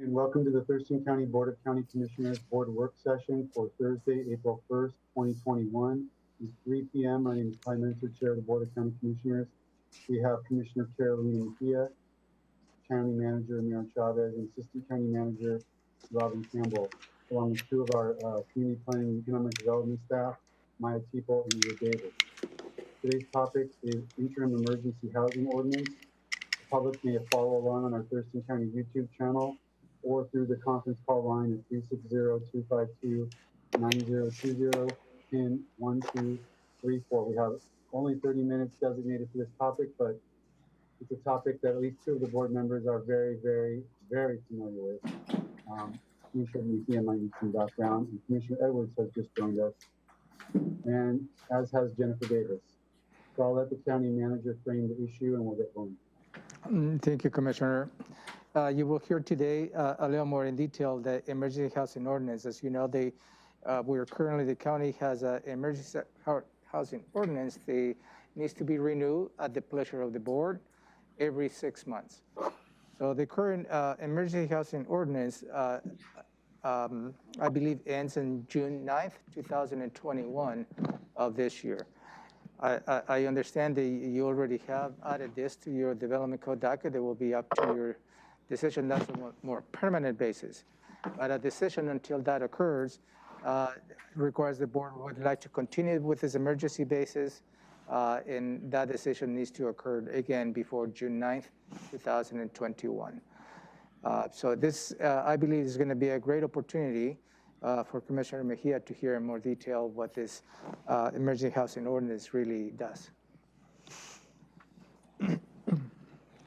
And welcome to the Thurston County Board of County Commissioners Board Work Session for Thursday, April 1st, 2021. It's 3 p.m. My name is Prime Minister, Chair of the Board of County Commissioners. We have Commissioner Carolina Mejia, County Manager Miran Chavez, and Assistant County Manager Robin Campbell, along with two of our Community Planning and Economic Development staff, Maya Tipo and Leah Davis. Today's topic is Interim Emergency Housing Ordinance. The public may follow along on our Thurston County YouTube channel or through the conference call line at 360-252-9020, pin 1234. We have only 30 minutes designated for this topic, but it's a topic that at least two of the board members are very, very, very familiar with. Commissioner Mejia might need some background, and Commissioner Edwards has just joined us, and as has Jennifer Davis. So I'll let the county manager frame the issue and we'll get going. Thank you, Commissioner. You will hear today a little more in detail the emergency housing ordinance. As you know, the county has an emergency housing ordinance. They needs to be renewed at the pleasure of the board every 6 months. So the current emergency housing ordinance, I believe, ends on June 9th, 2021 of this year. I understand that you already have added this to your development code docket. It will be up to your decision. That's on a more permanent basis. But a decision until that occurs requires the board would like to continue with this emergency basis, and that decision needs to occur again before June 9th, 2021. So this, I believe, is going to be a great opportunity for Commissioner Mejia to hear in more detail what this emergency housing ordinance really does. It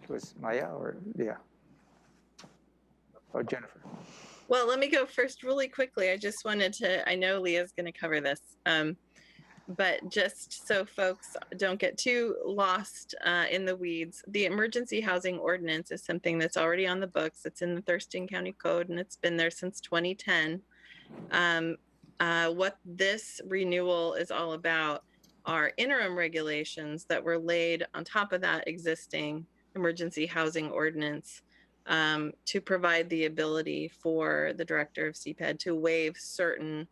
was Maya or Leah? Or Jennifer? Well, let me go first really quickly. I just wanted to, I know Leah's going to cover this, but just so folks don't get too lost in the weeds, the emergency housing ordinance is something that's already on the books. It's in the Thurston County Code and it's been there since 2010. What this renewal is all about are interim regulations that were laid on top of that existing emergency housing ordinance to provide the ability for the director of CPED to waive certain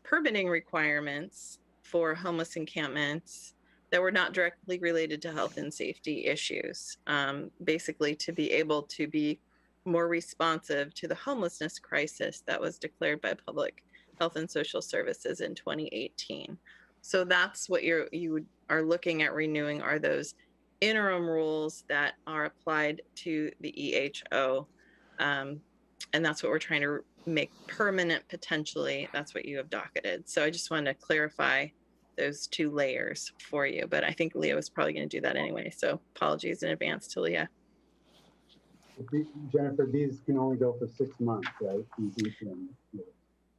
permitting requirements for homeless encampments that were not directly related to health and safety issues, basically to be able to be more responsive to the homelessness crisis that was declared by Public Health and Social Services in 2018. So that's what you are looking at renewing, are those interim rules that are applied to the EHO. And that's what we're trying to make permanent potentially. That's what you have docketed. So I just wanted to clarify those two layers for you, but I think Leah was probably going to do that anyway. So apologies in advance to Leah. Jennifer, these can only go for 6 months, right?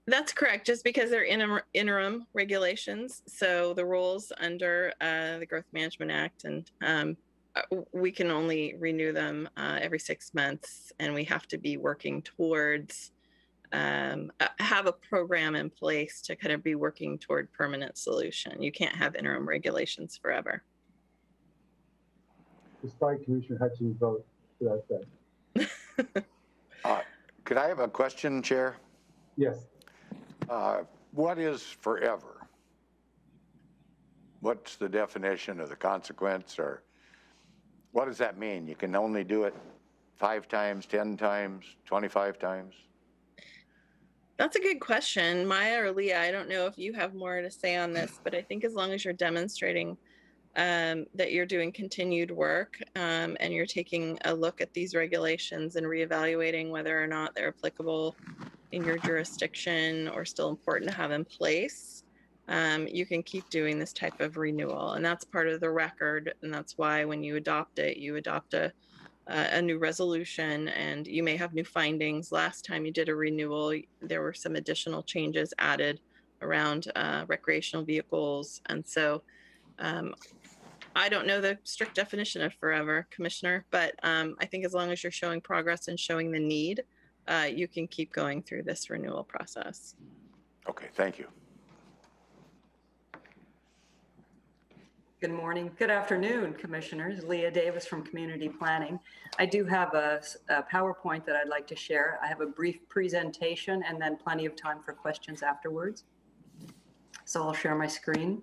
That's correct, just because they're interim regulations. So the rules under the Growth Management Act, and we can only renew them every 6 months, and we have to be working towards have a program in place to kind of be working toward permanent solution. You can't have interim regulations forever. Despite Commissioner Hutchins' vote to that effect. Could I have a question, Chair? Yes. What is forever? What's the definition of the consequence, or what does that mean? You can only do it 5 times, 10 times, 25 times? That's a good question. Maya or Leah, I don't know if you have more to say on this, but I think as long as you're demonstrating that you're doing continued work and you're taking a look at these regulations and reevaluating whether or not they're applicable in your jurisdiction or still important to have in place, you can keep doing this type of renewal. And that's part of the record. And that's why when you adopt it, you adopt a new resolution, and you may have new findings. Last time you did a renewal, there were some additional changes added around recreational vehicles. And so I don't know the strict definition of forever, Commissioner, but I think as long as you're showing progress and showing the need, you can keep going through this renewal process. Okay, thank you. Good morning. Good afternoon, Commissioners. Leah Davis from Community Planning. I do have a PowerPoint that I'd like to share. I have a brief presentation and then plenty of time for questions afterwards. So I'll share my screen.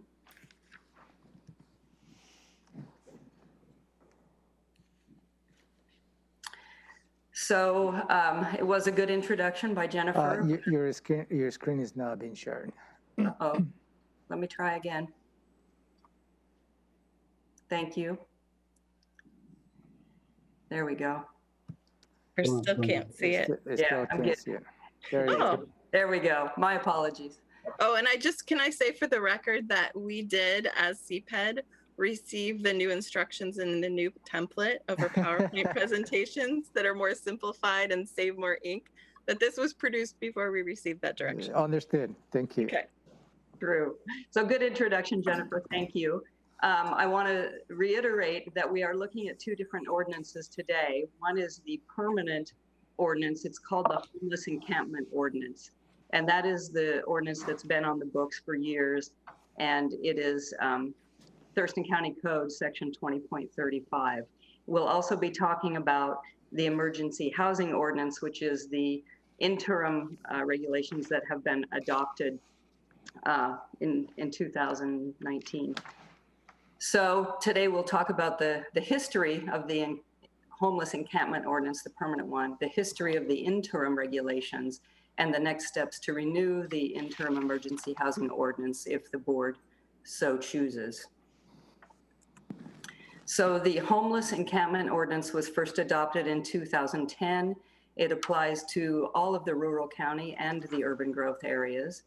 So it was a good introduction by Jennifer. Your screen is not being shared. Uh-oh. Let me try again. Thank you. There we go. I still can't see it. Yeah, I'm getting see it. There you go. There we go. My apologies. Oh, and can I say for the record that we did, as CPED, receive the new instructions and the new template of our PowerPoint presentations that are more simplified and save more ink, that this was produced before we received that direction. Understood. Thank you. Okay. True. So good introduction, Jennifer. Thank you. I want to reiterate that we are looking at two different ordinances today. One is the permanent ordinance. It's called the Homeless Encampment Ordinance. And that is the ordinance that's been on the books for years. And it is Thurston County Code section 20.35. We'll also be talking about the Emergency Housing Ordinance, which is the interim regulations that have been adopted in 2019. So today we'll talk about the history of the Homeless Encampment Ordinance, the permanent one, the history of the interim regulations, and the next steps to renew the interim emergency housing ordinance if the board so chooses. So the Homeless Encampment Ordinance was first adopted in 2010. It applies to all of the rural county and the urban growth areas.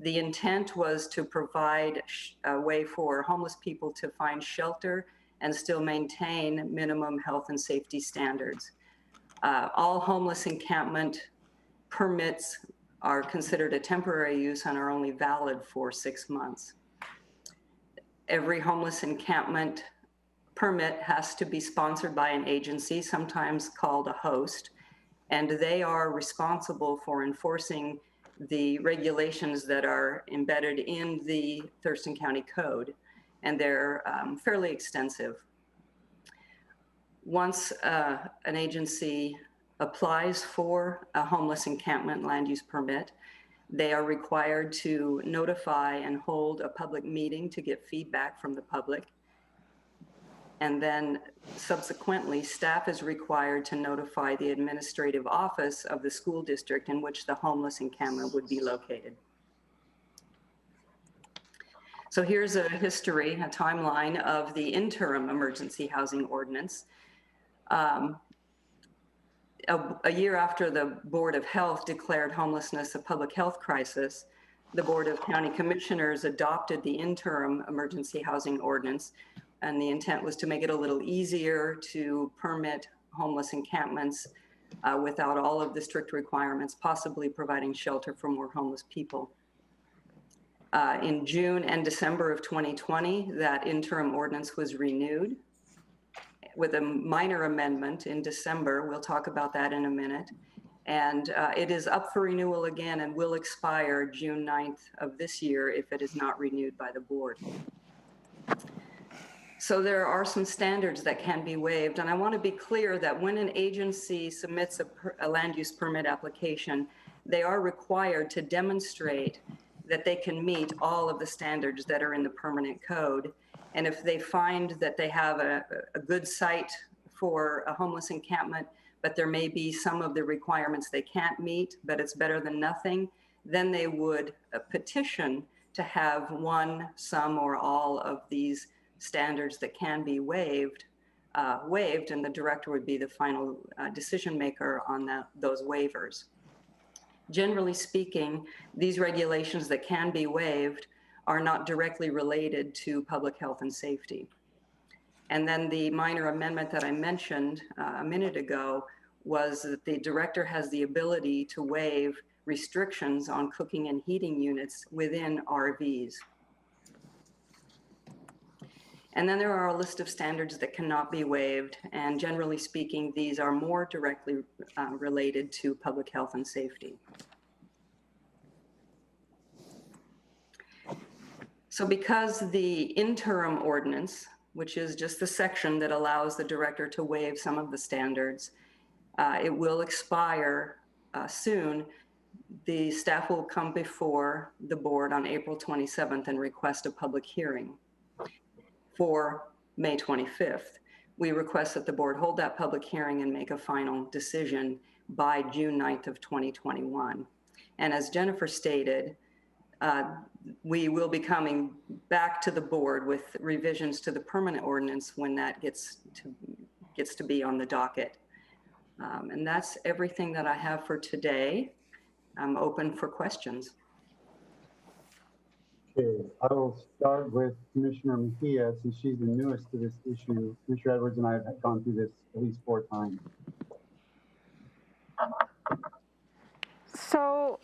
The intent was to provide a way for homeless people to find shelter and still maintain minimum health and safety standards. All homeless encampment permits are considered a temporary use and are only valid for 6 months. Every homeless encampment permit has to be sponsored by an agency, sometimes called a host, and they are responsible for enforcing the regulations that are embedded in the Thurston County Code, and they're fairly extensive. Once an agency applies for a homeless encampment land use permit, they are required to notify and hold a public meeting to get feedback from the public. And then subsequently, staff is required to notify the administrative office of the school district in which the homeless encampment would be located. So here's a history, a timeline of the interim emergency housing ordinance. A year after the Board of Health declared homelessness a public health crisis, the Board of County Commissioners adopted the interim emergency housing ordinance, and the intent was to make it a little easier to permit homeless encampments without all of the strict requirements, possibly providing shelter for more homeless people. In June and December of 2020, that interim ordinance was renewed with a minor amendment in December. We'll talk about that in a minute. And it is up for renewal again and will expire June 9th of this year if it is not renewed by the board. So there are some standards that can be waived. And I want to be clear that when an agency submits a land use permit application, they are required to demonstrate that they can meet all of the standards that are in the permanent code. And if they find that they have a good site for a homeless encampment, but there may be some of the requirements they can't meet, but it's better than nothing, then they would petition to have one, some, or all of these standards that can be waived, and the director would be the final decision maker on those waivers. Generally speaking, these regulations that can be waived are not directly related to public health and safety. And then the minor amendment that I mentioned a minute ago was that the director has the ability to waive restrictions on cooking and heating units within RVs. And then there are a list of standards that cannot be waived. And generally speaking, these are more directly related to public health and safety. So because the interim ordinance, which is just the section that allows the director to waive some of the standards, it will expire soon. The staff will come before the board on April 27th and request a public hearing for May 25th. We request that the board hold that public hearing and make a final decision by June 9th of 2021. And as Jennifer stated, we will be coming back to the board with revisions to the permanent ordinance when that gets to be on the docket. And that's everything that I have for today. I'm open for questions. Okay, I will start with Commissioner Mejia, since she's the newest to this issue. Commissioner Edwards and I have gone through this at least 4 times. So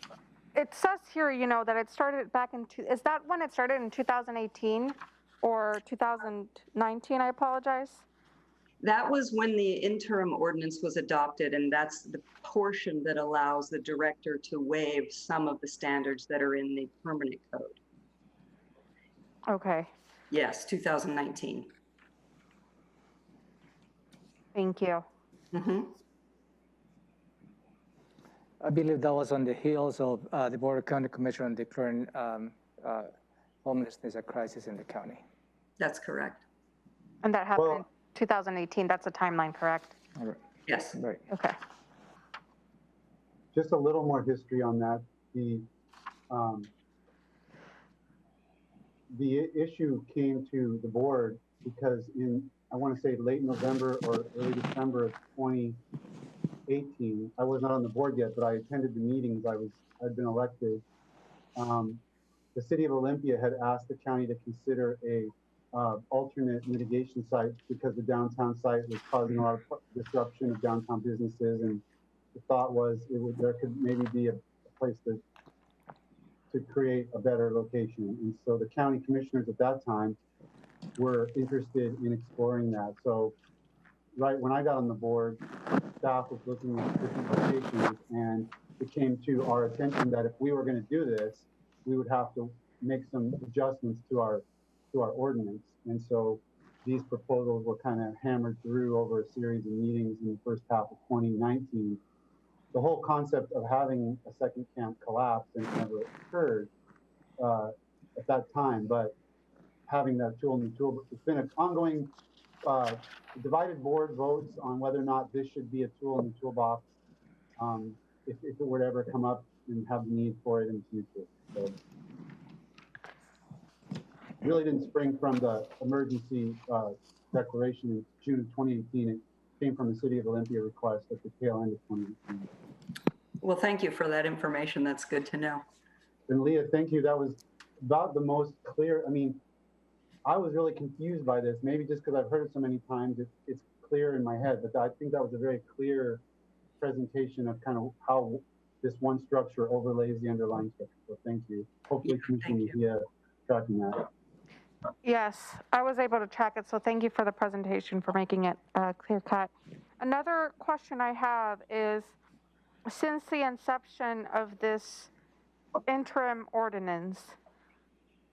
it says here, that it started back in, is that when it started in 2018 or 2019? I apologize. That was when the interim ordinance was adopted, and that's the portion that allows the director to waive some of the standards that are in the permanent code. Okay, Yes, 2019. thank you. Mm-hmm. I believe that was on the heels of the Board of County Commissioners declaring homelessness a crisis in the county. That's correct. And that happened in Well, 2018. That's a timeline, correct? All right. Yes. Right. Okay. just a little more history on that. The issue came to the board because in, I want to say late November or early December of 2018, I was not on the board yet, but I attended the meetings. I'd been elected. The city of Olympia had asked the county to consider a alternate mitigation site because the downtown site was causing a lot of disruption of downtown businesses, and the thought was there could maybe be a place to create a better location. And so the county commissioners at that time were interested in exploring that. So right when I got on the board, staff was looking at different locations, and it came to our attention that if we were going to do this, we would have to make some adjustments to our ordinance. And so these proposals were kind of hammered through over a series of meetings in the first half of 2019. The whole concept of having a second camp collapse and never occurred at that time, but having that tool in the tool, it's been an ongoing divided board votes on whether or not this should be a tool in the toolbox if it were to ever come up and have the need for it in the future. So really didn't spring from the emergency declaration in June of 2018. It came from the City of Olympia request at the tail end of 2018. Well, thank you for that information. That's good to know. And Leah, thank you. That was about the most clear. I mean, I was really confused by this, maybe just because I've heard it so many times, it's clear in my head, but I think that was a very clear presentation of kind of how this one structure overlays the underlying structure. So thank you. Hopefully Commissioner Mejia tracking that. Yes, I was able to track it, so thank you for the presentation for making it clear cut. Another question I have is, since the inception of this interim ordinance,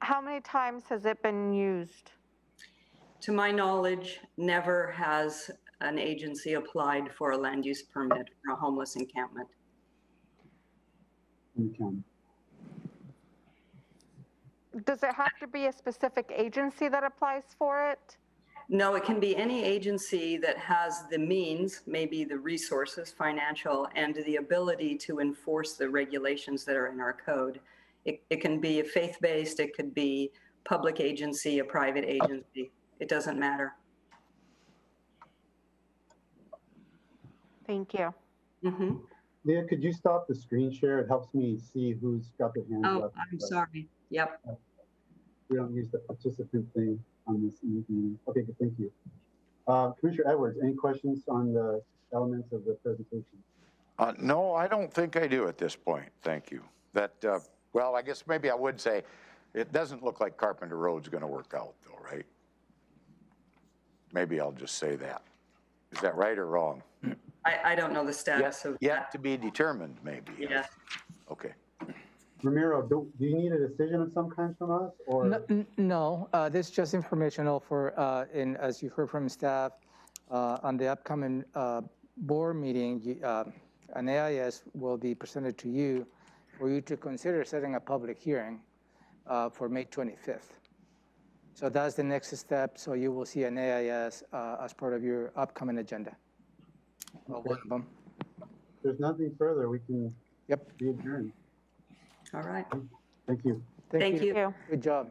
how many times has it been used? To my knowledge, never has an agency applied for a land use permit for a homeless encampment. In the county. Does it have to be a specific agency that applies for it? No, it can be any agency that has the means, maybe the resources, financial, and the ability to enforce the regulations that are in our code. It can be a faith-based, it could be public agency, a private agency. It doesn't matter. Thank you. Mm-hmm. Leah, could you stop the screen share? It helps me see who's got their hands Oh, up. I'm sorry. Yep. We don't use the participant thing on this meeting. Okay, good, thank you. Commissioner Edwards, any questions on the elements of the presentation? No, I don't think I do at this point. Thank you. Well, I guess maybe I would say it doesn't look like Carpenter Road's going to work out though, right? Maybe I'll just say that. Is that right or wrong? I don't know the status of Yet that. to be determined, maybe. Yeah. Okay. Ramiro, do you need a decision of some kind from us, or? No, this is just informational for, as you heard from staff, on the upcoming board meeting, an AIS will be presented to you for you to consider setting a public hearing for May 25th. So that's the next step. So you will see an AIS as part of your upcoming agenda. Okay. One of them. If there's nothing further, we can Yep. be adjourned. All right. Thank you. Thank you. Good job.